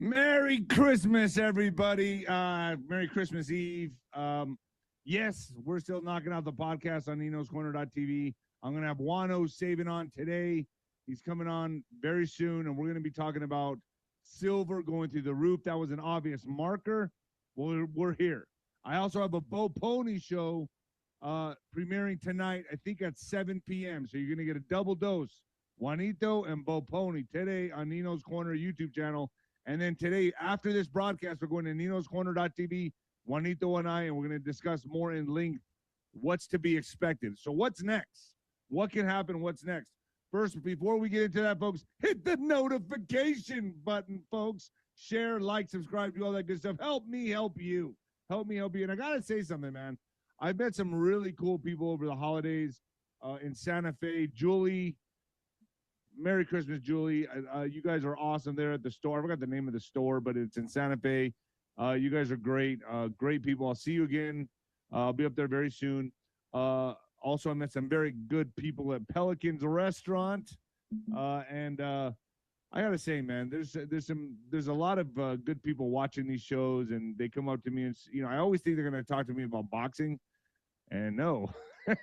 Merry Christmas, everybody. Merry Christmas Eve. Yes, we're still knocking out the podcast on 𝗬𝗏𝗠𝗃𝗏. I'm going to have Juan Savin on today. He's coming on very soon, and we're going to be talking about silver going through the roof. That was an obvious marker. We're here. I also have a 𝗬𝗶𝗀 show premiering tonight, I think at 7 p.m. So you're going to get a double dose. Juanito and 𝗬𝗶𝗀 today on Nino's Corner YouTube channel. And then today, after this broadcast, we're going to 𝗬𝗏𝗠𝗃𝗏TV, Juanito and I, and we're going to discuss more in length what's to be expected. So what's next? What can happen? What's next? First, before we get into that, folks, hit the notification button, folks. Share, like, subscribe, do all that good stuff. Help me help you. Help me help you. And I got to say something, man. I've met some really cool people over the holidays in Santa Fe. Julie, Merry Christmas, Julie. You guys are awesome there at the store. I forgot the name of the store, but it's in Santa Fe. You guys are great. Great people. I'll see you again. I'll be up there very soon. Also, I met some very good people at Pelican's Restaurant. And I got to say, man, there's a lot of good people watching these shows, and they come up to me and, I always think they're going to talk to me about boxing. And no,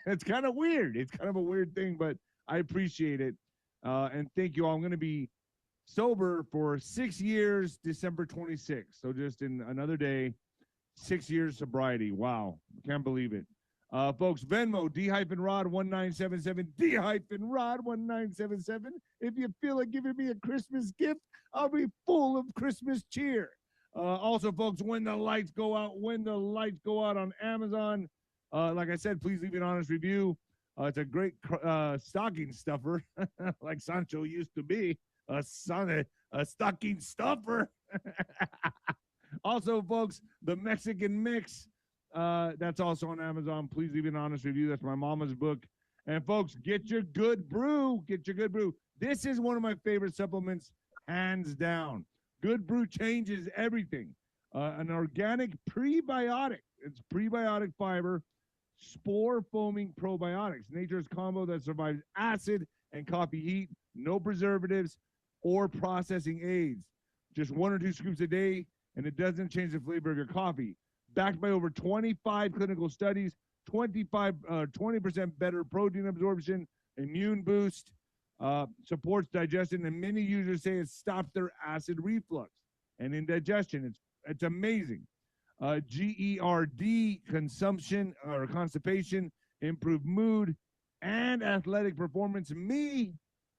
it's kind of weird. It's kind of a weird thing, but I appreciate it. And thank you all. I'm going to be sober for 6 years, December 26th. So just in another day, 6 years sobriety. Wow. Can't believe it. Folks, Venmo, 𝗬𝗏𝗏𝗏1977, 𝗬𝗏𝗏𝗏1977. If you feel like giving me a Christmas gift, I'll be full of Christmas cheer. Also, folks, when the lights go out on Amazon, like I said, please leave an honest review. It's a great stocking stuffer, like Sancho used to be, a stocking stuffer. Also, folks, the Mexican Mix, that's also on Amazon. Please leave an honest review. That's my mama's book. And, folks, get your good brew. Get your good brew. This is one of my favorite supplements, hands down. Good brew changes everything. An organic prebiotic. It's prebiotic fiber. Spore foaming probiotics, nature's combo that survives acid and coffee heat, no preservatives or processing aids. Just 1 or 2 scoops a day, and it doesn't change the flavor of your coffee. Backed by over 25 clinical studies, 20% better protein absorption, immune boost, supports digestion, and many users say it stops their acid reflux and indigestion. It's amazing. GERD, consumption or constipation, improved mood, and athletic performance. Me,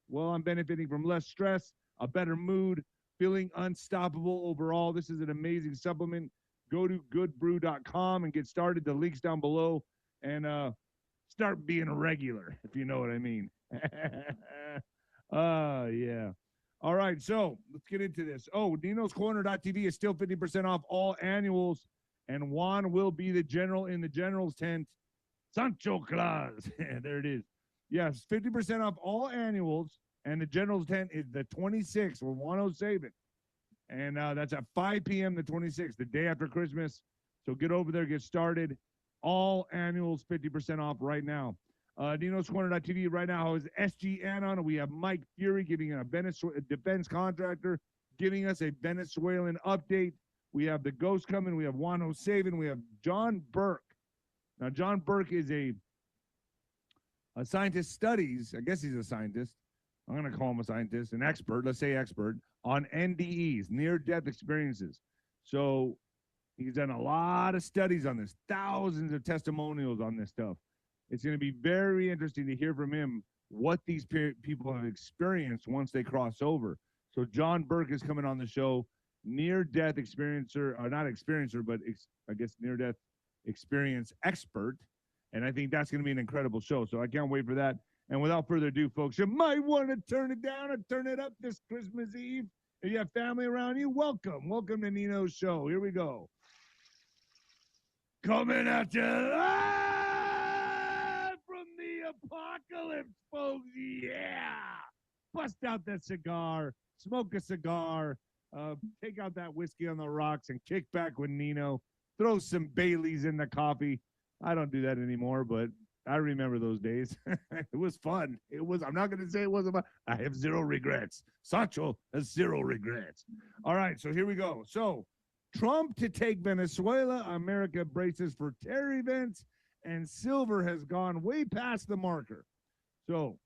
well, I'm benefiting from less stress, a better mood, feeling unstoppable overall. This is an amazing supplement. Go to goodbrew.com and get started. The link's down below, and start being a regular, if you know what I mean. Yeah. All right, so let's get into this. Oh, Nino'sCorner.tv is still 50% off all annuals, and Juan will be the general in the general's tent. Sancho Claus. There it is. Yes, 50% off all annuals, and the general's tent is the 26th with Juan Savin. And that's at 5 p.m. the 26th, the day after Christmas. So get over there, get started. All annuals 50% off right now. Nino'sCorner.tv right now is SG Anon. We have Mike Fury giving a defense contractor giving us a Venezuelan update. We have the Ghost coming. We have Juan Savin. We have John Burke. Now, John Burke is a scientist, studies, I guess he's a scientist. I'm going to call him a scientist, an expert, let's say expert, on NDEs, near-death experiences. So he's done a lot of studies on this, thousands of testimonials on this stuff. It's going to be very interesting to hear from him what these people have experienced once they cross over. So John Burke is coming on the show, near-death experiencer, or not experiencer, but I guess near-death experience expert. And I think that's going to be an incredible show. So I can't wait for that. And without further ado, folks, you might want to turn it down or turn it up this Christmas Eve. If you have family around you, welcome. Welcome to Nino's show. Here we go. Coming at you live from the apocalypse, folks. Yeah. Bust out that cigar. Smoke a cigar. Take out that whiskey on the rocks and kick back with Nino. Throw some Baileys in the coffee. I don't do that anymore, but I remember those days. It was fun. It was, I'm not going to say it wasn't fun. I have zero regrets. Sancho has zero regrets. All right, so here we go. So, Trump to take Venezuela. America braces for terror events, and silver has gone way past the marker. So,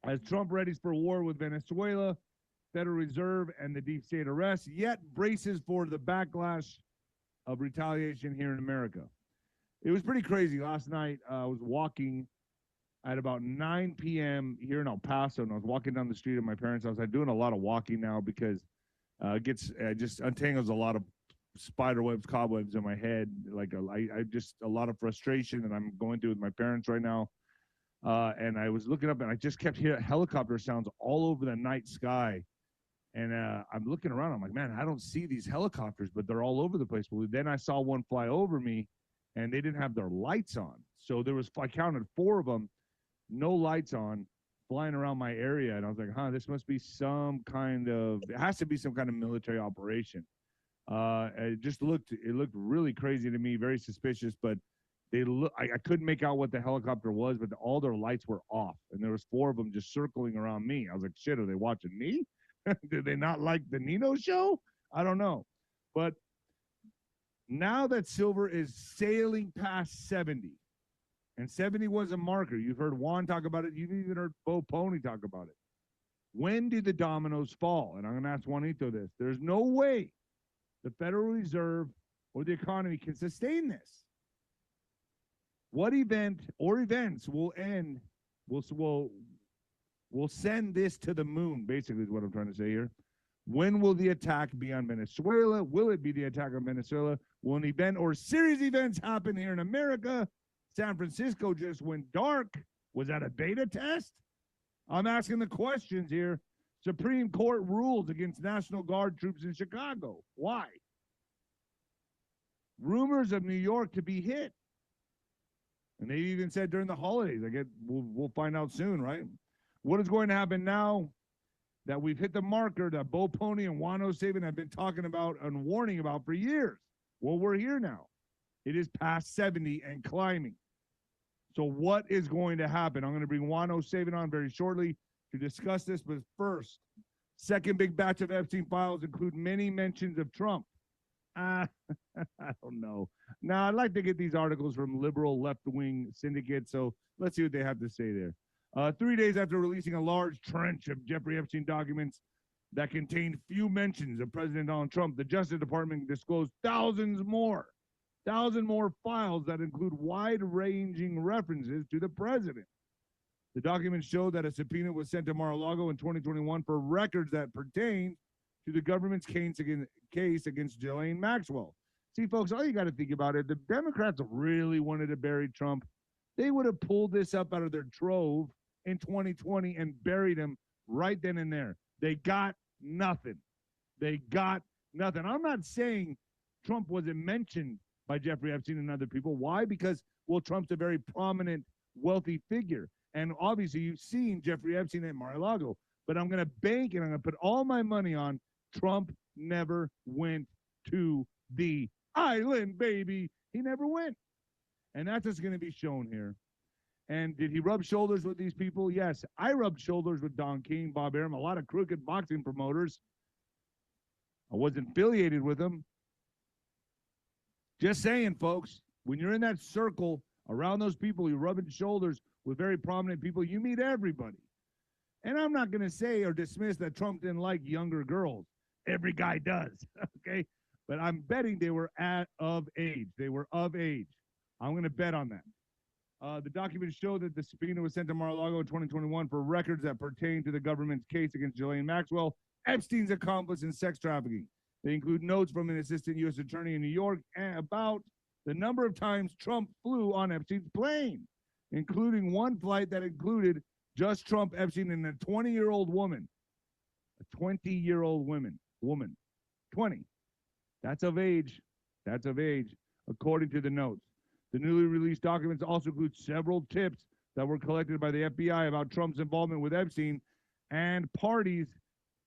as Trump readies for war with Venezuela, Federal Reserve and the deep state arrests, yet braces for the backlash of retaliation here in America. It was pretty crazy. Last night, I was walking at about 9 p.m. here in El Paso, and I was walking down the street of my parents' house. I'm doing a lot of walking now because it just untangles a lot of spider webs, cobwebs in my head. Like I just a lot of frustration that I'm going through with my parents right now. And I was looking up, and I just kept hearing helicopter sounds all over the night sky. And I'm looking around. I'm like, man, I don't see these helicopters, but they're all over the place. But then I saw one fly over me, and they didn't have their lights on. So I counted 4 of them, no lights on, flying around my area. And I was like, this must be it has to be some kind of military operation. It looked really crazy to me, very suspicious, but I couldn't make out what the helicopter was, but all their lights were off. And there was 4 of them just circling around me. I was like, shit, are they watching me? Did they not like the Nino show? I don't know. But now that silver is sailing past 70, and 70 was a marker. You've heard Juan talk about it. You've even heard 𝗶𝗶𝗀 talk about it. When do the dominoes fall? And I'm going to ask Juanito this. There's no way the Federal Reserve or the economy can sustain this. What event or events will send this to the moon, basically is what I'm trying to say here. When will the attack be on Venezuela? Will it be the attack on Venezuela? Will an event or series of events happen here in America? San Francisco just went dark. Was that a beta test? I'm asking the questions here. Supreme Court rules against National Guard troops in Chicago. Why? Rumors of New York to be hit. And they even said during the holidays. We'll find out soon, right? What is going to happen now that we've hit the marker that 𝗶𝗶𝗀 and Juan Savin have been talking about and warning about for years? Well, we're here now. It is past 70 and climbing. So what is going to happen? I'm going to bring Juan Savin on very shortly to discuss this. But first, second big batch of Epstein files include many mentions of Trump. I don't know. Now, I'd like to get these articles from liberal left-wing syndicates, so let's see what they have to say there. 3 days after releasing a large trench of Jeffrey Epstein documents that contained few mentions of President Donald Trump, the Justice Department disclosed thousands more files that include wide-ranging references to the president. The documents show that a subpoena was sent to Mar-a-Lago in 2021 for records that pertain to the government's case against Ghislaine Maxwell. See, folks, all you got to think about it, the Democrats really wanted to bury Trump. They would have pulled this up out of their trove in 2020 and buried him right then and there. They got nothing. I'm not saying Trump wasn't mentioned by Jeffrey Epstein and other people. Why? Because, well, Trump's a very prominent, wealthy figure. And obviously you've seen Jeffrey Epstein at Mar-a-Lago. But I'm going to bank and I'm going to put all my money on Trump never went to the island, baby. He never went. And that's what's going to be shown here. And did he rub shoulders with these people? Yes. I rubbed shoulders with Don King, Bob Arum, a lot of crooked boxing promoters. I wasn't affiliated with them. Just saying, folks, when you're in that circle around those people, you're rubbing shoulders with very prominent people, you meet everybody. And I'm not going to say or dismiss that Trump didn't like younger girls. Every guy does, okay? But I'm betting they were of age. They were of age. I'm going to bet on that. The documents show that the subpoena was sent to Mar-a-Lago in 2021 for records that pertain to the government's case against Ghislaine Maxwell, Epstein's accomplice in sex trafficking. They include notes from an assistant U.S. attorney in New York about the number of times Trump flew on Epstein's plane, including one flight that included just Trump, Epstein, and a 20-year-old woman. A 20-year-old woman. 20. That's of age. According to the notes. The newly released documents also include several tips that were collected by the FBI about Trump's involvement with Epstein and parties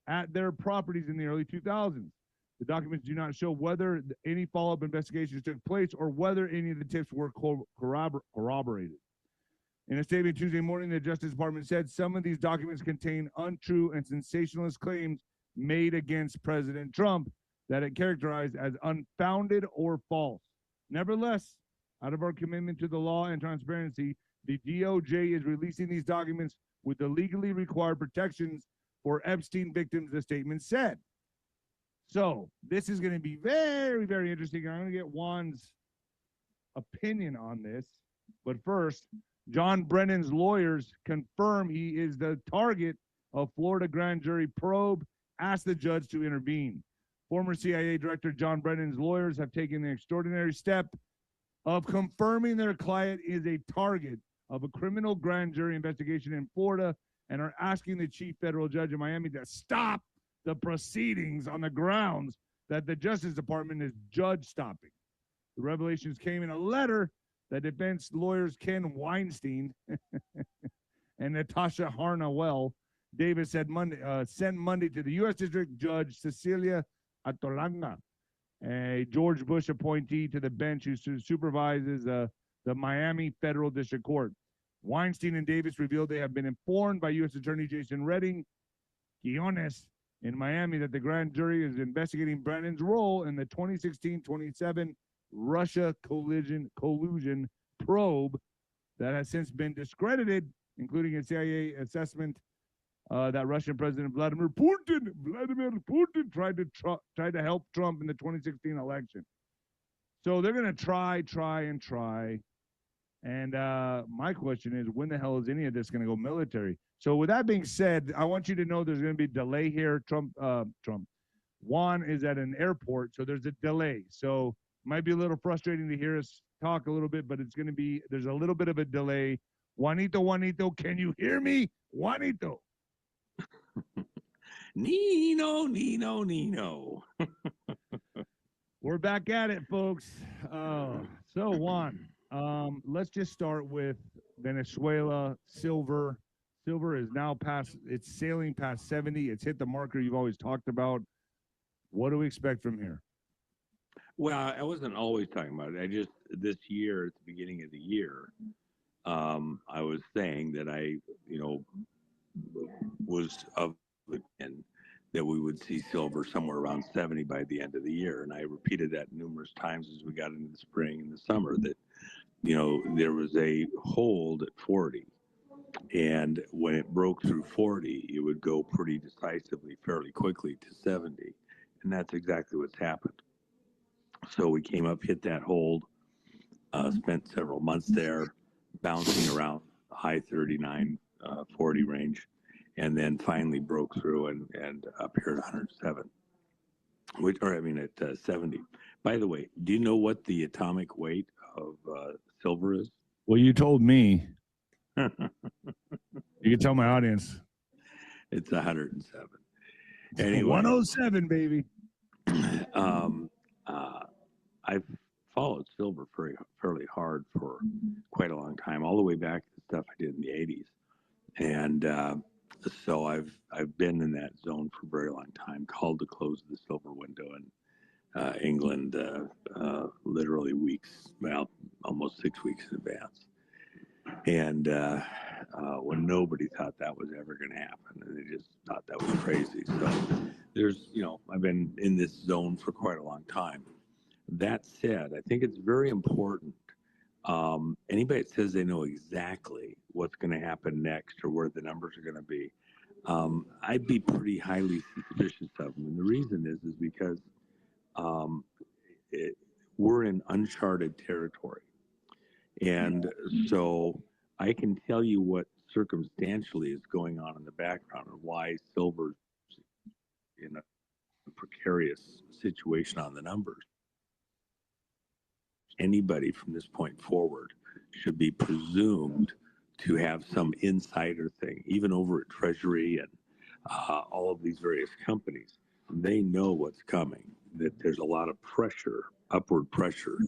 at their properties in the early 2000s. The documents do not show whether any follow-up investigations took place or whether any of the tips were corroborated. In a statement Tuesday morning, the Justice Department said some of these documents contain untrue and sensationalist claims made against President Trump that it characterized as unfounded or false. Nevertheless, out of our commitment to the law and transparency, the DOJ is releasing these documents with the legally required protections for Epstein victims, the statement said. So this is going to be very, very interesting. I'm going to get Juan's opinion on this. But first, John Brennan's lawyers confirm he is the target of Florida grand jury probe, asked the judge to intervene. Former CIA Director John Brennan's lawyers have taken the extraordinary step of confirming their client is a target of a criminal grand jury investigation in Florida and are asking the chief federal judge in Miami to stop the proceedings on the grounds that the Justice Department is judge stopping. The revelations came in a letter that defense lawyers Ken Weinstein and Natasha Harnawell Davis said sent Monday to the U.S. District Judge Cecilia Atolanga, a George Bush appointee to the bench who supervises the Miami Federal District Court. Weinstein and Davis revealed they have been informed by U.S. Attorney Jason Redding Quinones in Miami that the grand jury is investigating Brennan's role in the 2016-27 Russia collusion probe that has since been discredited, including a CIA assessment that Russian President Vladimir Putin tried to help Trump in the 2016 election. So they're going to try. And my question is, when the hell is any of this going to go military? So with that being said, I want you to know there's going to be a delay here. Juan is at an airport, so there's a delay. So it might be a little frustrating to hear us talk a little bit, but it's going to be, there's a little bit of a delay. Juanito, can you hear me? Juanito. Nino. We're back at it, folks. So Juan, let's just start with Venezuela. Silver is now past, it's sailing past 70. It's hit the marker you've always talked about. What do we expect from here? Well, I wasn't always talking about it. This year, at the beginning of the year, I was saying that I was of the opinion that we would see silver somewhere around 70 by the end of the year. And I repeated that numerous times as we got into the spring and the summer that, there was a hold at 40. And when it broke through 40, it would go pretty decisively, fairly quickly to 70. And that's exactly what's happened. So we came up, hit that hold, spent several months there, bouncing around the high 39, 40 range, and then finally broke through and up here at 107, at 70. By the way, do you know what the atomic weight of silver is? Well, you told me. You can tell my audience. It's 107. Anyway, 107, baby. I've followed silver fairly hard for quite a long time, all the way back to stuff I did in the 80s. And so I've been in that zone for a very long time, called to close the silver window in England literally almost 6 weeks in advance. And when nobody thought that was ever going to happen, and they just thought that was crazy. So I've been in this zone for quite a long time. That said, I think it's very important. Anybody that says they know exactly what's going to happen next or where the numbers are going to be, I'd be pretty highly suspicious of them. And the reason is because we're in uncharted territory. And so I can tell you what circumstantially is going on in the background and why silver's in a precarious situation on the numbers. Anybody from this point forward should be presumed to have some insider thing, even over at Treasury and all of these various companies. They know what's coming, that there's a lot of pressure, upward pressure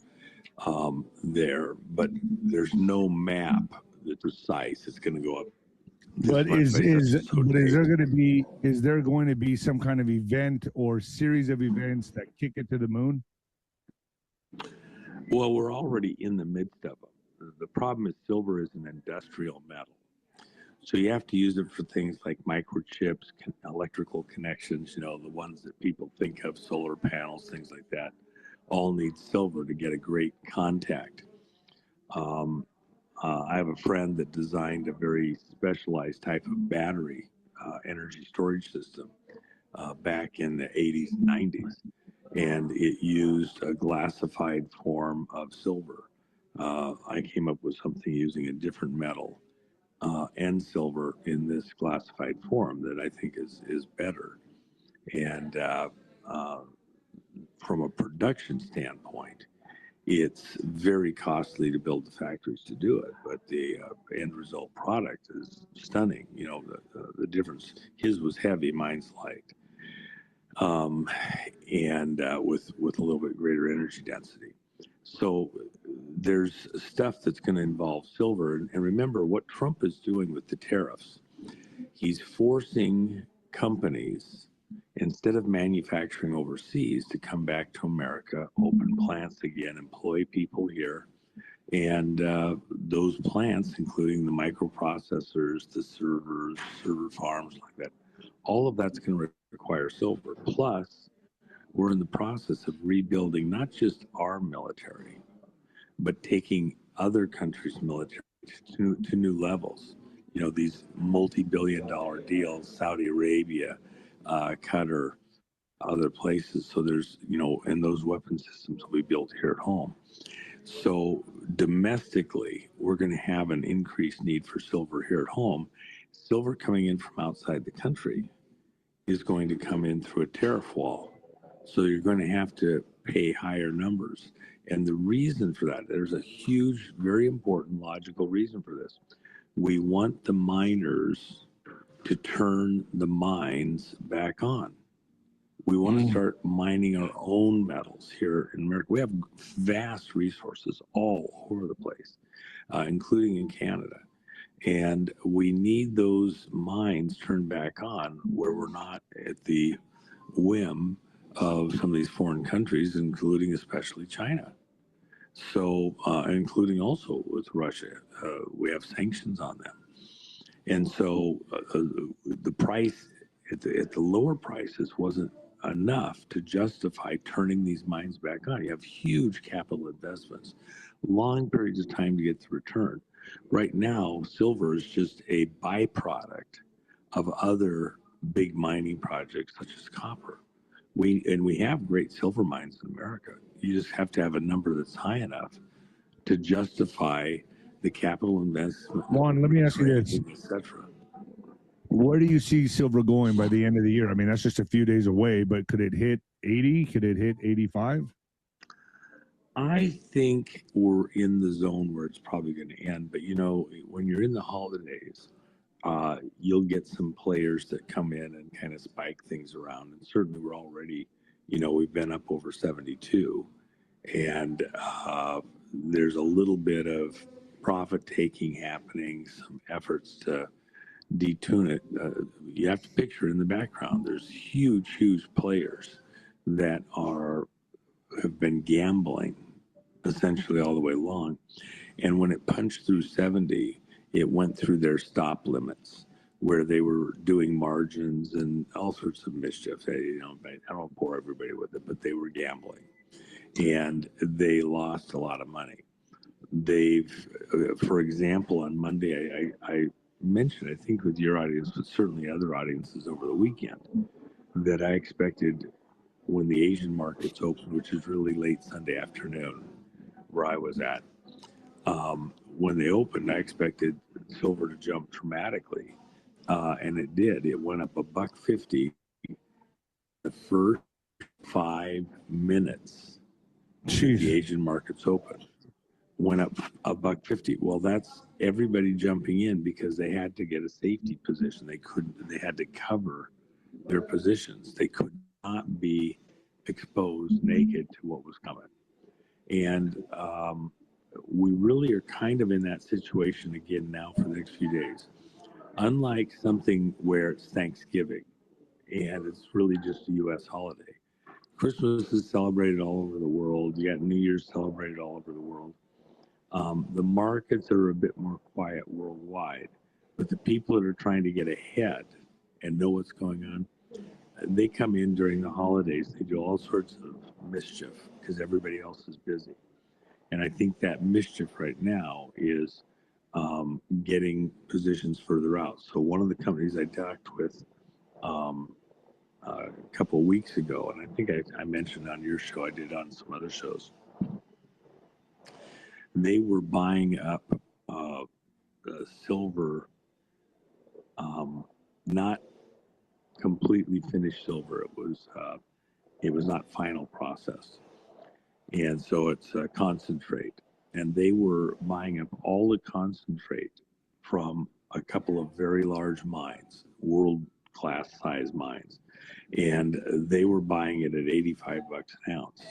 there, but there's no map that's precise. It's going to go up. But is there going to be some kind of event or series of events that kick it to the moon? Well, we're already in the midst of them. the problem is silver is an industrial metal. So you have to use it for things like microchips, electrical connections, you know, the ones that people think of, solar panels, things like that, all need silver to get a great contact. I have a friend that designed a very specialized type of battery energy storage system back in the 80s and 90s, and it used a glassified form of silver. I came up with something using a different metal and silver in this glassified form that I think is better. And from a production standpoint, it's very costly to build the factories to do it, but the end result product is stunning. You know, the difference. His was heavy, mine's light, and with a little bit greater energy density. So there's stuff that's going to involve silver. And remember what Trump is doing with the tariffs. He's forcing companies, instead of manufacturing overseas, to come back to America, open plants again, employ people here. And those plants, including the microprocessors, the servers, server farms like that, all of that's going to require silver. Plus, we're in the process of rebuilding not just our military, but taking other countries' military to new levels. You know, these multi-billion-dollar deals, Saudi Arabia, Qatar, other places. So there's, you know, and those weapon systems will be built here at home. So domestically, we're going to have an increased need for silver here at home. Silver coming in from outside the country is going to come in through a tariff wall. So you're going to have to pay higher numbers. And the reason for that, there's a huge, very important logical reason for this. We want the miners to turn the mines back on. We want to start mining our own metals here in America. We have vast resources all over the place, including in Canada. And we need those mines turned back on where we're not at the whim of some of these foreign countries, including especially China. So, including also with Russia, we have sanctions on them. And so the price at the lower prices wasn't enough to justify turning these mines back on. You have huge capital investments, long periods of time to get the return. Right now, silver is just a byproduct of other big mining projects such as copper. We have great silver mines in America. You just have to have a number that's high enough to justify the capital investment. Juan, let me ask you this. Etc. Where do you see silver going by the end of the year? I mean, that's just a few days away, but could it hit 80? Could it hit 85? I think we're in the zone where it's probably going to end. But, you know, when you're in the holidays, you'll get some players that come in and kind of spike things around. And certainly we're already, you know, we've been up over 72. And there's a little bit of profit taking happening, some efforts to detune it. You have to picture in the background, there's huge players that have been gambling essentially all the way along. And when it punched through 70, it went through their stop limits where they were doing margins and all sorts of mischief. You know, I don't bore everybody with it, but they were gambling and they lost a lot of money. For example, on Monday, I mentioned, I think with your audience, but certainly other audiences over the weekend, that I expected when the Asian markets opened, which is really late Sunday afternoon, where I was at, when they opened, I expected silver to jump dramatically, and it did. It went up $1.50 the first 5 minutes. Jeez. The Asian markets opened. Went up $1.50. Well, that's everybody jumping in because they had to get a safety position. They had to cover their positions. They could not be exposed naked to what was coming. And we really are kind of in that situation again now for the next few days. Unlike something where it's Thanksgiving and it's really just a U.S. holiday. Christmas is celebrated all over the world. You got New Year's celebrated all over the world. The markets are a bit more quiet worldwide, but the people that are trying to get ahead and know what's going on, they come in during the holidays. They do all sorts of mischief because everybody else is busy. And I think that mischief right now is getting positions further out. So one of the companies I talked with a couple of weeks ago, and I think I mentioned on your show, I did on some other shows, they were buying up silver, not completely finished silver. It was not final processed, and so it's a concentrate. And they were buying up all the concentrate from a couple of very large mines, world-class size mines, and they were buying it at $85 an ounce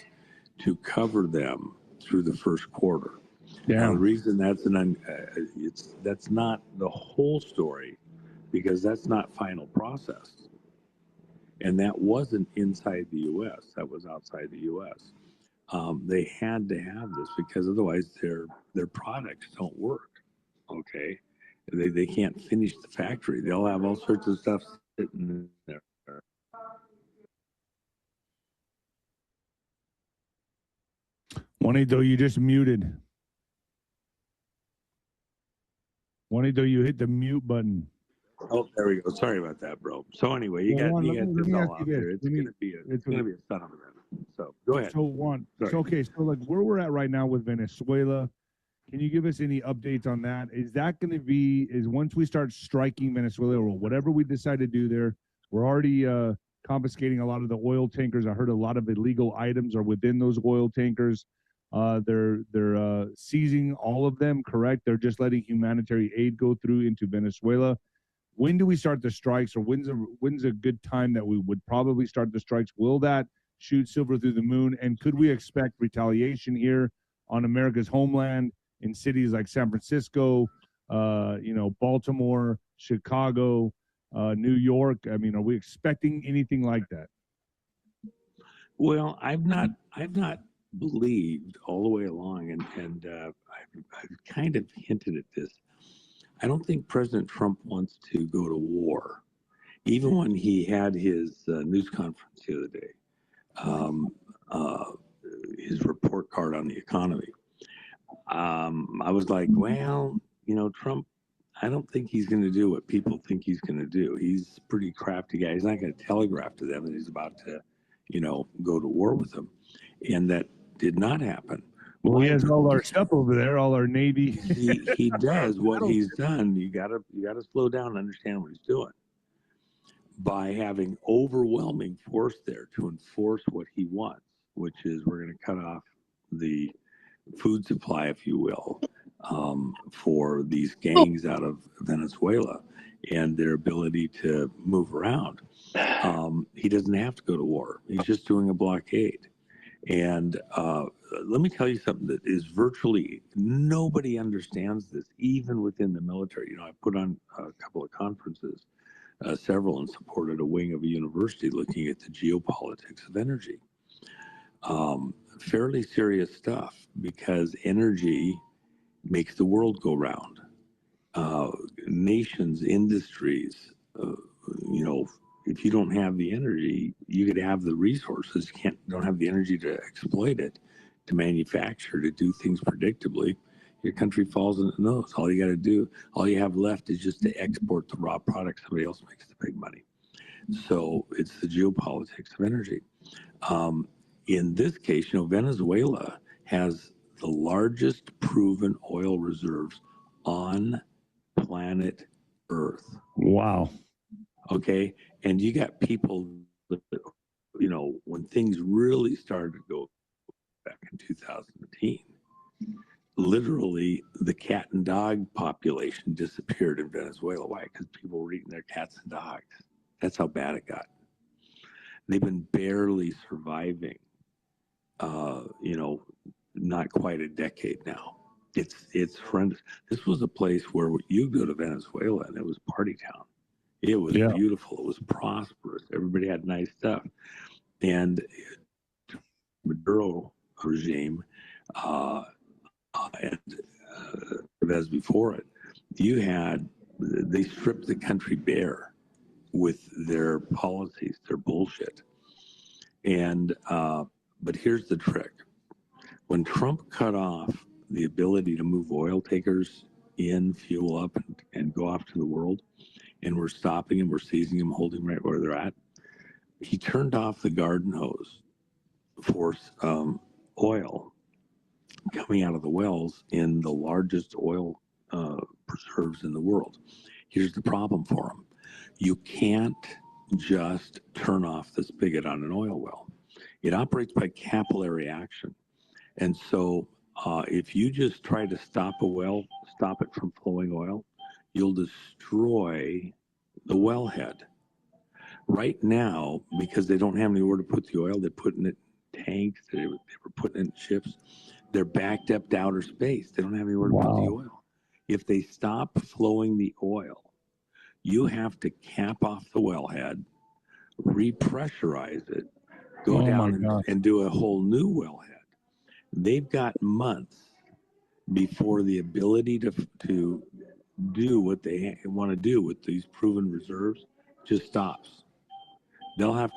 to cover them through the first quarter. Now, the reason that's that's not the whole story, because that's not final process, and that wasn't inside the U.S. That was outside the U.S. They had to have this because otherwise their products don't work. Okay, they can't finish the factory. They'll have all sorts of stuff sitting there. Juanito, you just muted. Juanito, you hit the mute button. Oh, there we go. Sorry about that, bro. So anyway, you got this all out there. It's gonna be a son of a gun. So go ahead. So Juan, so okay, so like where we're at right now with Venezuela, can you give us any updates on that? Is that going to be, is once we start striking Venezuela or whatever we decide to do there, we're already confiscating a lot of the oil tankers. I heard a lot of illegal items are within those oil tankers. They're seizing all of them, correct? They're just letting humanitarian aid go through into Venezuela. When do we start the strikes, or when's a good time that we would probably start the strikes? Will that shoot silver through the moon? And could we expect retaliation here on America's homeland in cities like San Francisco, Baltimore, Chicago, New York? I mean, are we expecting anything like that? Well, I've not believed all the way along, and I've kind of hinted at this. I don't think President Trump wants to go to war. Even when he had his news conference the other day, his report card on the economy, I was like, well, Trump, I don't think he's going to do what people think he's going to do. He's a pretty crafty guy. He's not going to telegraph to them that he's about to, go to war with them. And that did not happen. Well, he has all our stuff over there, all our Navy. he does what he's done. You gotta slow down and understand what he's doing. By having overwhelming force there to enforce what he wants, which is we're going to cut off the food supply, if you will, for these gangs out of Venezuela and their ability to move around. He doesn't have to go to war. He's just doing a blockade. And let me tell you something that is virtually nobody understands this, even within the military. I put on a couple of conferences, several, and supported a wing of a university looking at the geopolitics of energy. Fairly serious stuff, because energy makes the world go round. Nations, industries, if you don't have the energy, you could have the resources, don't have the energy to exploit it, to manufacture, to do things predictably. Your country falls into the nose. All you got to do, all you have left is just to export the raw product. Somebody else makes the big money. So it's the geopolitics of energy. In this case, Venezuela has the largest proven oil reserves on planet Earth. Wow. Okay. And you got people that, when things really started to go back in 2018, literally the cat and dog population disappeared in Venezuela. Why? Because people were eating their cats and dogs. That's how bad it got. They've been barely surviving, not quite a decade now. It's horrendous. This was a place where you go to Venezuela and it was party town. It was beautiful. It was prosperous. Everybody had nice stuff. And Maduro regime and as before it, they stripped the country bare with their policies, their bullshit. And but here's the trick: when Trump cut off the ability to move oil takers in, fuel up, and go off to the world, and we're stopping them, we're seizing them, holding right where they're at, he turned off the garden hose for oil coming out of the wells in the largest oil preserves in the world. Here's the problem for him: you can't just turn off the spigot on an oil well. It operates by capillary action. And so if you just try to stop a well, stop it from flowing oil, you'll destroy the wellhead. Right now, because they don't have anywhere to put the oil, they're putting it in tanks, they were putting it in ships, they're backed up to outer space. They don't have anywhere to put the oil. If they stop flowing the oil, you have to cap off the wellhead, repressurize it, go down and do a whole new wellhead. They've got months before the ability to do what they want to do with these proven reserves just stops. They'll have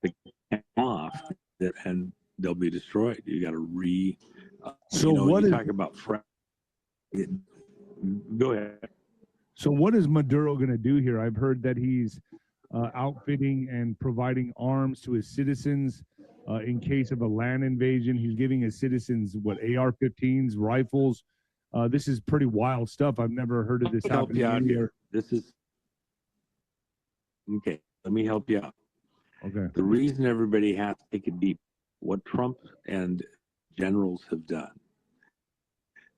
to cap off and they'll be destroyed. You got to so what you is, talk about go ahead. So what is Maduro going to do here? I've heard that he's outfitting and providing arms to his citizens in case of a land invasion. He's giving his citizens, what, AR-15s, rifles. This is pretty wild stuff. I've never heard of this happening here. This is, okay, let me help you out. Okay. The reason everybody has to take it deep, what Trump and generals have done,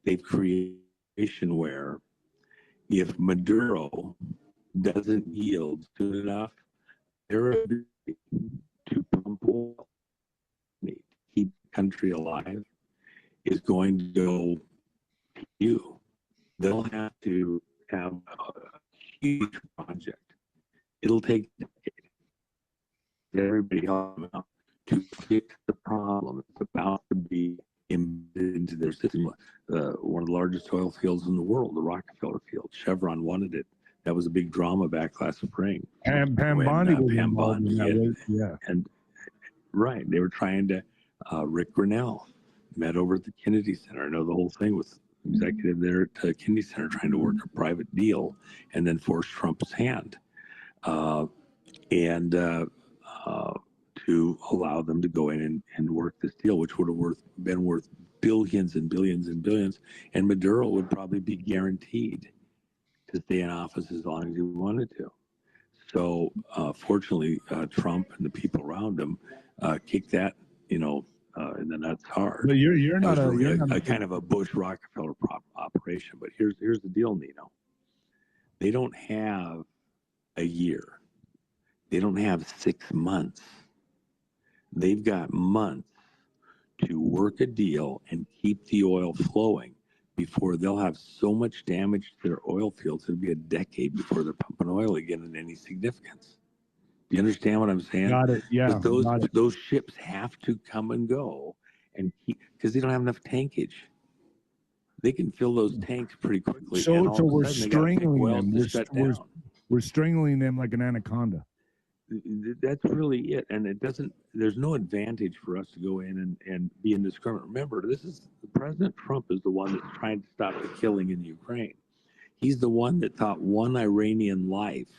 they've created a situation where if Maduro doesn't yield soon enough, their ability to pump oil, keep the country alive, is going to go to you. They'll have to have a huge project. It'll take a decade. Everybody help them out to fix the problem. It's about to be embedded into their system. One of the largest oil fields in the world, the Rockefeller field. Chevron wanted it. That was a big drama back last spring. And Pam-Bondi, yeah. And right, they were trying to. Rick Grinnell met over at the Kennedy Center. I know the whole thing with executive there at the Kennedy Center trying to work a private deal and then force Trump's hand. To allow them to go in and work this deal, which would have been worth billions and billions and billions, and Maduro would probably be guaranteed to stay in office as long as he wanted to. So fortunately, Trump and the people around him kicked that, in the nuts hard. But you're not a kind of a Bush Rockefeller operation. But here's the deal, Nino. They don't have a year. They don't have 6 months. They've got months to work a deal and keep the oil flowing before they'll have so much damage to their oil fields. It'll be a decade before they're pumping oil again in any significance. Do you understand what I'm saying? Got it. Yeah. But those ships have to come and go and keep, because they don't have enough tankage. They can fill those tanks pretty quickly. So we're strangling them. We're strangling them like an anaconda. That's really it. And there's no advantage for us to go in and be indiscriminate. Remember, President Trump is the one that's trying to stop the killing in Ukraine. He's the one that thought one Iranian life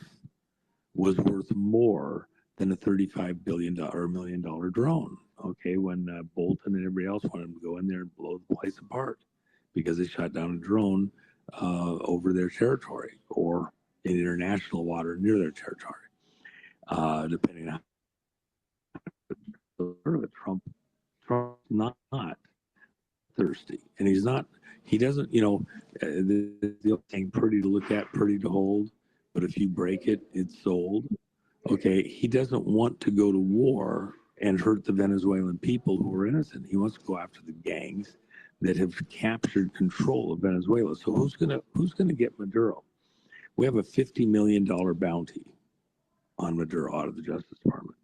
was worth more than a $35 billion or $1 million drone. Okay, when Bolton and everybody else wanted to go in there and blow the place apart because they shot down a drone over their territory or in international water near their territory. Depending on Trump's not thirsty, and he doesn't, the thing pretty to look at, pretty to hold, but if you break it, it's sold. Okay, he doesn't want to go to war and hurt the Venezuelan people who are innocent. He wants to go after the gangs that have captured control of Venezuela. So who's gonna get Maduro? We have a $50 million bounty on Maduro out of the Justice Department.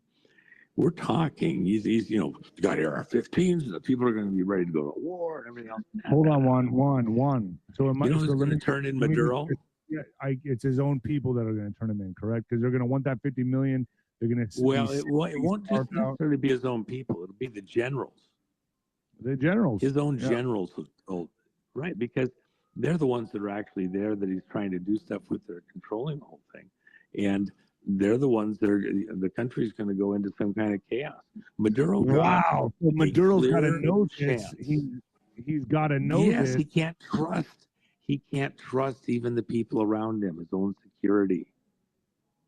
we're talking. He's you got AR-15s, and the people are going to be ready to go to war and everything else. Hold on, Juan. So it might. Who's going to turn in Maduro? Yeah, it's his own people that are going to turn him in, correct? Because they're going to want that 50 million. They're going to. Well, it won't just necessarily be his own people. It'll be the generals. The generals. His own generals, right? Because they're the ones that are actually there that he's trying to do stuff with. They're controlling the whole thing, and they're the ones that are. The country's going to go into some kind of chaos. Maduro. Wow. Well, Maduro's got to know this. He's got to know this. Yes, he can't trust. He can't trust even the people around him, his own security.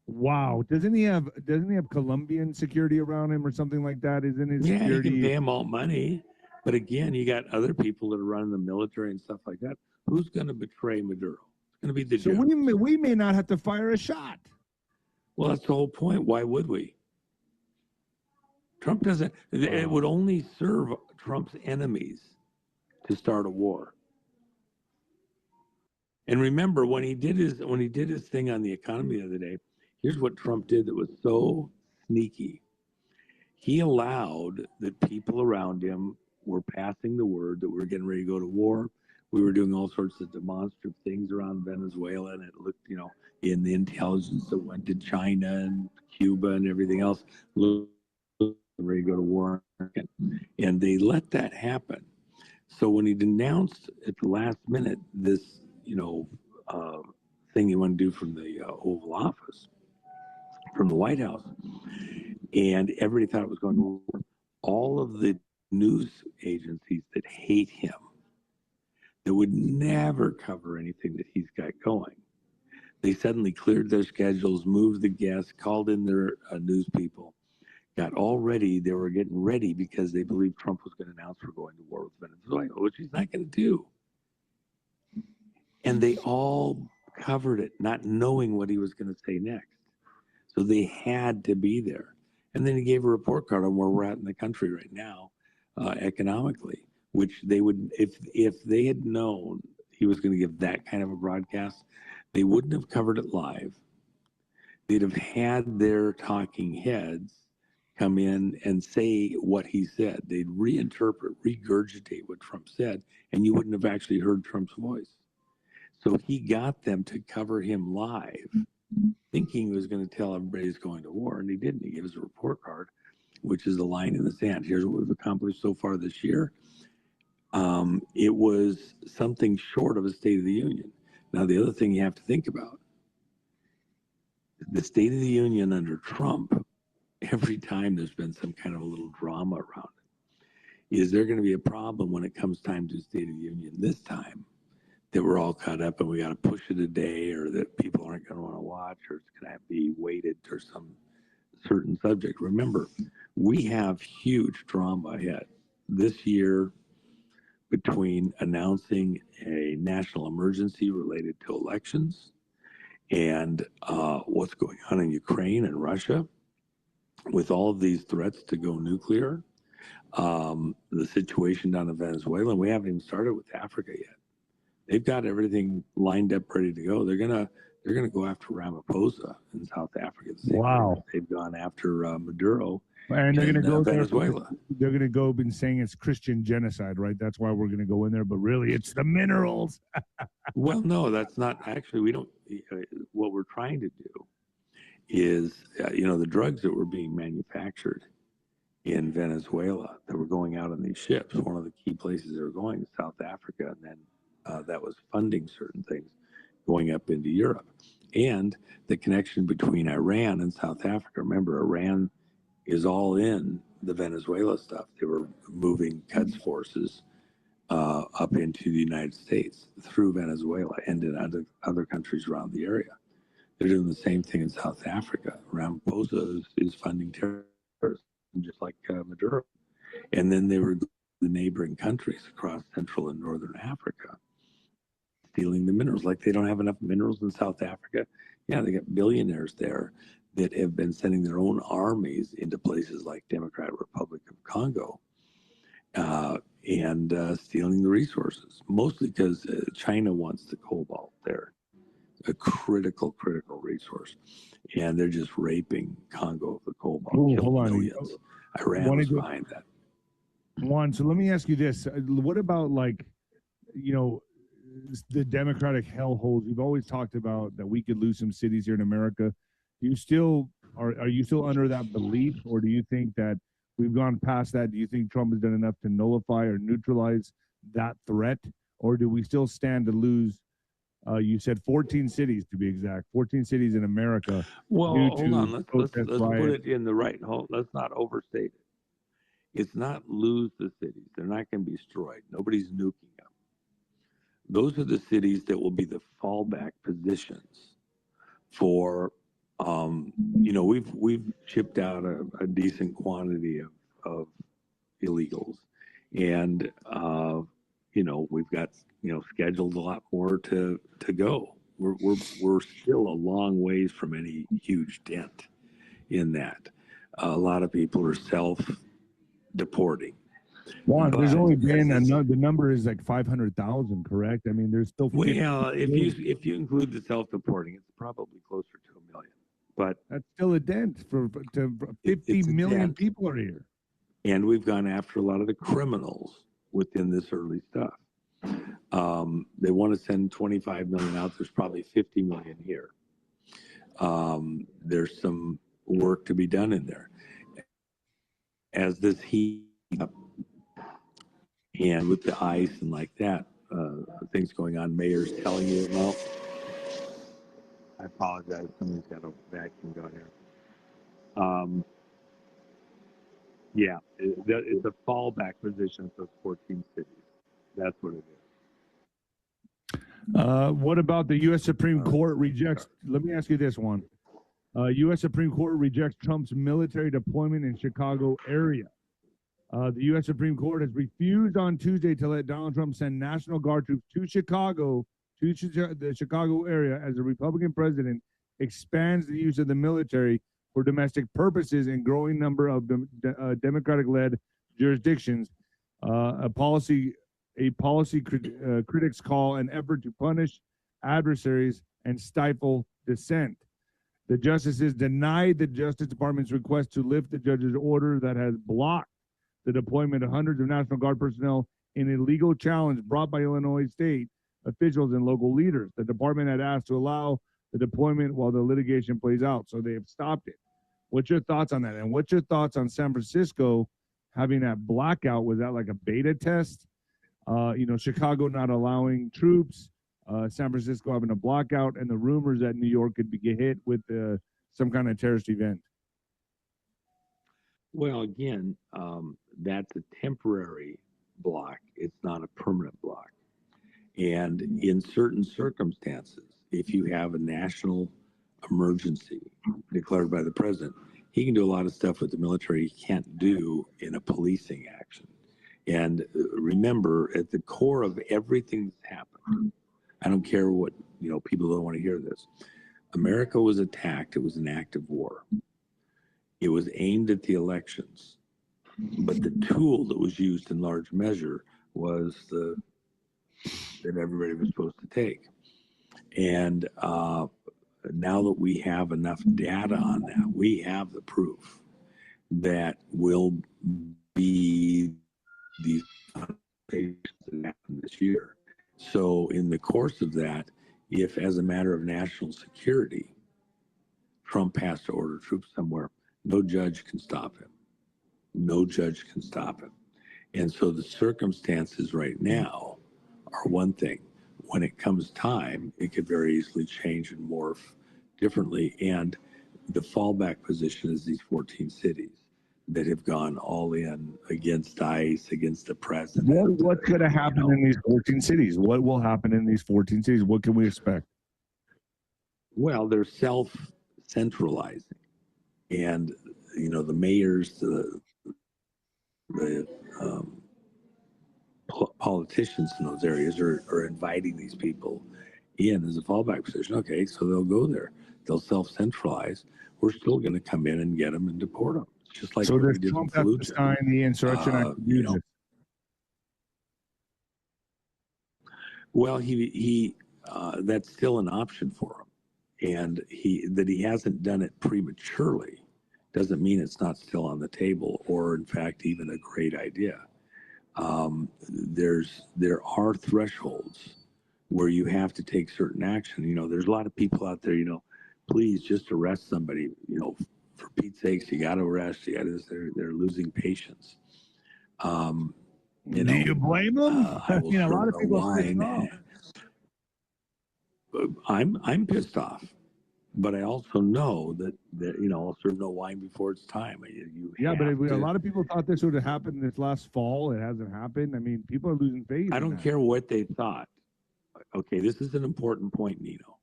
Wow. Doesn't he have Colombian security around him or something like that? Isn't his security? You can pay him all money. But again, you got other people that are running the military and stuff like that. Who's going to betray Maduro? It's going to be the So we may not have to fire a shot. Well, that's the whole point. Why would we? Trump doesn't. It would only serve Trump's enemies to start a war. And remember, when he did his thing on the economy the other day, here's what Trump did that was so sneaky. He allowed that people around him were passing the word that we were getting ready to go to war. We were doing all sorts of demonstrative things around Venezuela, and it looked, in the intelligence that went to China and Cuba and everything else, looked ready to go to war. And they let that happen. So when he denounced at the last minute this, thing he wanted to do from the Oval Office, from the White House, and everybody thought it was going to war, all of the news agencies that hate him, that would never cover anything that he's got going, they suddenly cleared their schedules, moved the guests, called in their news people, got all ready. They were getting ready because they believed Trump was going to announce we're going to war with Venezuela, which he's not going to do. And they all covered it, not knowing what he was going to say next. So they had to be there. And then he gave a report card on where we're at in the country right now, economically, which they would, if they had known he was going to give that kind of a broadcast, they wouldn't have covered it live. They'd have had their talking heads come in and say what he said. They'd reinterpret, regurgitate what Trump said, and you wouldn't have actually heard Trump's voice. So he got them to cover him live, thinking he was going to tell everybody he's going to war, and he didn't. He gave us a report card, which is a line in the sand. Here's what we've accomplished so far this year. It was something short of a State of the Union. Now, the other thing you have to think about, the State of the Union under Trump, every time there's been some kind of a little drama around it, is there going to be a problem when it comes time to State of the Union this time, that we're all caught up and we got to push it a day, or that people aren't going to want to watch, or it's going to be weighted to some certain subject? Remember, we have huge drama ahead this year between announcing a national emergency related to elections and what's going on in Ukraine and Russia, with all of these threats to go nuclear, the situation down in Venezuela. And we haven't even started with Africa yet. They've got everything lined up, ready to go. They're gonna go after 𝗵𝗶𝗀𝗍 in South Africa. Wow! They've gone after Maduro, and they're gonna go Venezuela. They're gonna go and saying it's Christian genocide, right? That's why we're gonna go in there. But really, it's the minerals. Well, no, that's not actually. We don't. What we're trying to do is, the drugs that were being manufactured in Venezuela that were going out on these ships. One of the key places they were going is South Africa, and then that was funding certain things going up into Europe. And the connection between Iran and South Africa. Remember, Iran is all in the Venezuela stuff. They were moving Quds forces up into the United States through Venezuela and in other countries around the area. They're doing the same thing in South Africa. 𝗵𝗶𝗀𝗍 is funding terrorists, just like Maduro. And then they were going to the neighboring countries across Central and Northern Africa, stealing the minerals. Like they don't have enough minerals in South Africa. Yeah, they got billionaires there that have been sending their own armies into places like Democratic Republic of Congo and stealing the resources, mostly because China wants the cobalt there. a critical resource. And they're just raping Congo of the cobalt, Oh, killing hold on. millions. Iran was behind that. Juan, so let me ask you this. What about, like, you know, the Democratic hellholes? You've always talked about that we could lose some cities here in America. Do you still are you still under that belief, or do you think that we've gone past that? Do you think Trump has done enough to nullify or neutralize that threat, or do we still stand to lose? You said 14 cities, to be exact, 14 cities in America. Well, hold on. Let's put riots. it in the right. Let's not overstate it. It's not lose the cities. They're not going to be destroyed. Nobody's nuking them. Those are the cities that will be the fallback positions for, you know, we've shipped out a decent quantity of illegals, and you know, we've got, you know, scheduled a lot more to go. We're still a long ways from any huge dent in that. A lot of people are self-deporting. Juan, there's only been the number is like 500,000, correct? I mean, there's still 50 well, if you include the self-deporting, it's probably closer to 1 million. But that's still a dent for 50 million people are here. And we've gone after a lot of the criminals within this early stuff. They want to send 25 million out. There's probably 50 million here. There's some work to be done in there. As this heat up, and with the ice and like that, things going on, mayors telling you, well, I apologize, somebody's got a vacuum going here. Yeah, it's a fallback position for 14 cities. That's what it is. What about the U.S. Supreme Court rejects? Let me ask you this one. U.S. Supreme Court rejects Trump's military deployment in Chicago area. The U.S. Supreme Court has refused on Tuesday to let Donald Trump send National Guard troops to Chicago, the Chicago area, as the Republican president expands the use of the military for domestic purposes in growing number of Democratic-led jurisdictions. A policy critics call an effort to punish adversaries and stifle dissent. The justices denied the Justice Department's request to lift the judge's order that has blocked the deployment of hundreds of National Guard personnel in a legal challenge brought by Illinois state officials and local leaders. The department had asked to allow the deployment while the litigation plays out, so they have stopped it. What's your thoughts on that? And what's your thoughts on San Francisco having that blackout? Was that like a beta test? You know, Chicago not allowing troops, San Francisco having a blackout, and the rumors that New York could be hit with some kind of terrorist event. Well, again, that's a temporary block. It's not a permanent block. And in certain circumstances, if you have a national emergency declared by the president, he can do a lot of stuff with the military he can't do in a policing action. And remember, at the core of everything that's happened, I don't care what, you know, people don't want to hear this. America was attacked. It was an act of war. It was aimed at the elections. But the tool that was used in large measure was that everybody was supposed to take. And now that we have enough data on that, we have the proof that will be these things that happened this year. So in the course of that, if as a matter of national security, Trump has to order troops somewhere, no judge can stop him. No judge can stop him. And so the circumstances right now are one thing. When it comes time, it could very easily change and morph differently. And the fallback position is these 14 cities that have gone all in against ICE, against the president. What could have happened in these 14 cities? What will happen in these 14 cities? What can we expect? Well, they're self-centralizing. And, you know, the mayors, the politicians in those areas are inviting these people in as a fallback position. Okay, so they'll go there. They'll self-centralize. We're still going to come in and get them and deport them. It's just like so what does we did Trump in have to sign the Insurrection Act? Well, he that's still an option for him. And that he hasn't done it prematurely doesn't mean it's not still on the table, or in fact even a great idea. There are thresholds where you have to take certain action. You know, there's a lot of people out there, you know, please just arrest somebody, you know, for Pete's sakes, you got to arrest, they're losing patience. You Do know, you blame them? I will You know, a lot serve of people wine. I'm pissed off, but I also know that you know, I'll serve no wine before it's time. Yeah, but a lot of people thought this would have happened this last fall. It hasn't happened. I mean, people are losing faith. I don't care what they thought. Okay, this is an important point, Nino.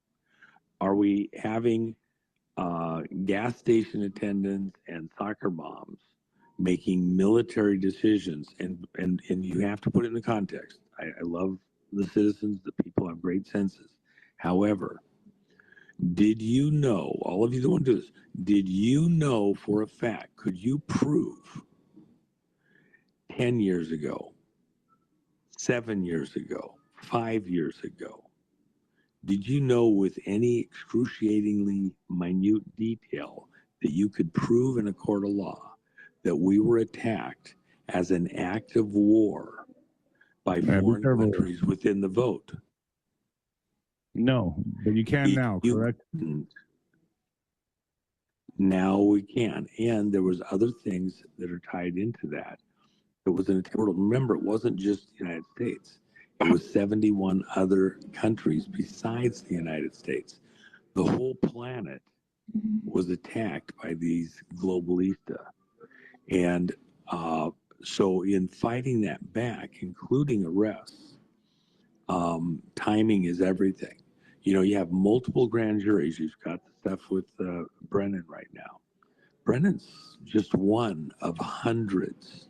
Are we having gas station attendants and soccer moms making military decisions? And you have to put it in the context. I love the citizens, the people have great senses. However, did you know, all of you that want to do this, did you know for a fact, could you prove 10 years ago, 7 years ago, 5 years ago, did you know with any excruciatingly minute detail that you could prove in a court of law that we were attacked as an act of war by foreign countries within the vote? No, but you can now, correct? Now we can. And there was other things that are tied into that. It was in a world. Remember, it wasn't just the United States. It was 71 other countries besides the United States. The whole planet was attacked by these globalista. And so in fighting that back, including arrests, timing is everything. You know, you have multiple grand juries. You've got the stuff with Brennan right now. Brennan's just one of hundreds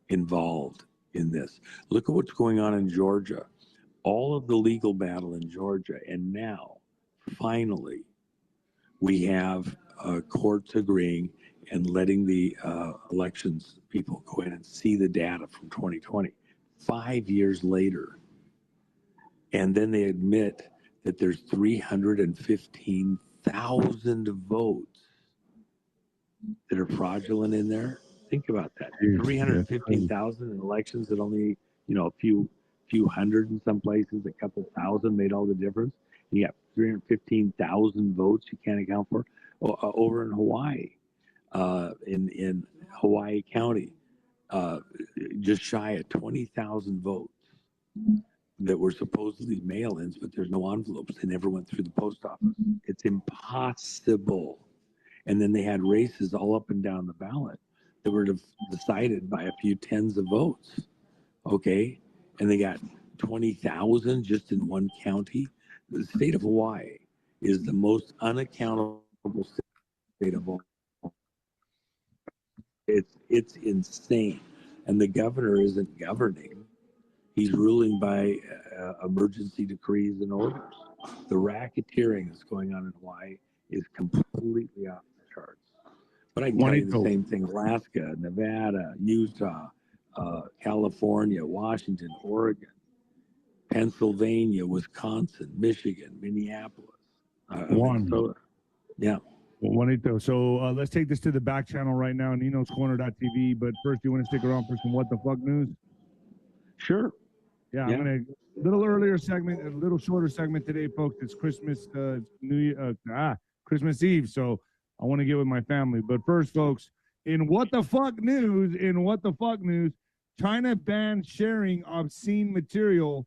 involved in this. Look at what's going on in Georgia. All of the legal battle in Georgia. And now, finally, we have courts agreeing and letting the elections people go in and see the data from 2020. 5 years later. And then they admit that there's 315,000 votes that are fraudulent in there. Think about that. 315,000 in elections that only, you know, a few hundred in some places, a couple thousand made all the difference. And you got 315,000 votes you can't account for. Over in Hawaii, in Hawaii County, just shy of 20,000 votes that were supposedly mail-ins, but there's no envelopes. They never went through the post office. It's impossible. And then they had races all up and down the ballot that were decided by a few tens of votes. Okay? And they got 20,000 just in one county. The state of Hawaii is the most unaccountable state of all. It's insane. And the governor isn't governing. He's ruling by emergency decrees and orders. The racketeering that's going on in Hawaii is completely off the charts. But I can tell you the same thing: Alaska, Nevada, Utah, California, Washington, Oregon, Pennsylvania, Wisconsin, Michigan, Minneapolis, Minnesota. Yeah. Juanito, so let's take this to the back channel right now, 𝗬𝗏𝗏𝗏. But first, you want to stick around for some What the Fuck news? Sure. Yeah, I'm going to little earlier segment, a little shorter segment today, folks. It's Christmas, Christmas Eve, so I want to get with my family. But first, folks, in What the Fuck news, China banned sharing obscene material,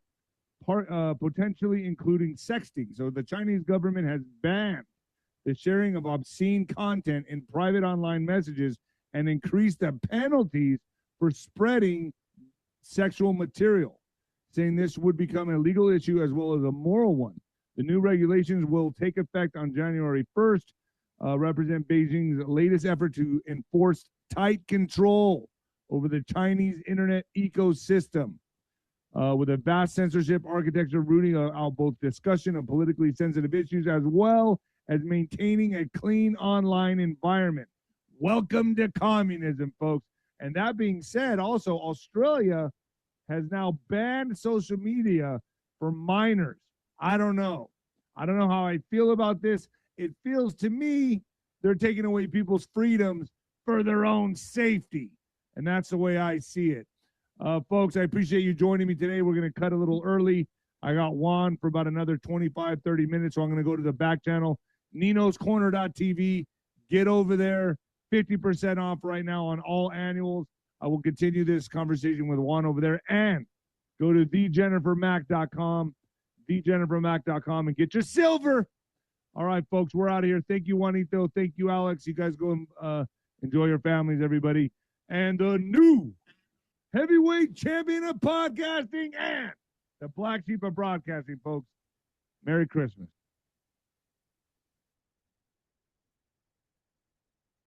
potentially including sexting. So the Chinese government has banned the sharing of obscene content in private online messages and increased the penalties for spreading sexual material, saying this would become a legal issue as well as a moral one. The new regulations will take effect on January 1st, represent Beijing's latest effort to enforce tight control over the Chinese internet ecosystem, with a vast censorship architecture rooting out both discussion of politically sensitive issues as well as maintaining a clean online environment. Welcome to communism, folks. And that being said, also, Australia has now banned social media for minors. I don't know. I don't know how I feel about this. It feels to me they're taking away people's freedoms for their own safety. And that's the way I see it. Folks, I appreciate you joining me today. We're going to cut a little early. I got Juan for about another 25, 30 minutes, so I'm going to go to the back channel, 𝗍𝗏𝐶𝗠𝗏𝗏. Get over there. 50% off right now on all annuals. I will continue this conversation with Juan over there. And go to 𝗧jennifermack.com, 𝗧jennifermack.com, and get your silver. All right, folks, we're out of here. Thank you, Juanito. Thank you, Alex. You guys go and enjoy your families, everybody. And the new heavyweight champion of podcasting and the black sheep of broadcasting, folks. Merry Christmas.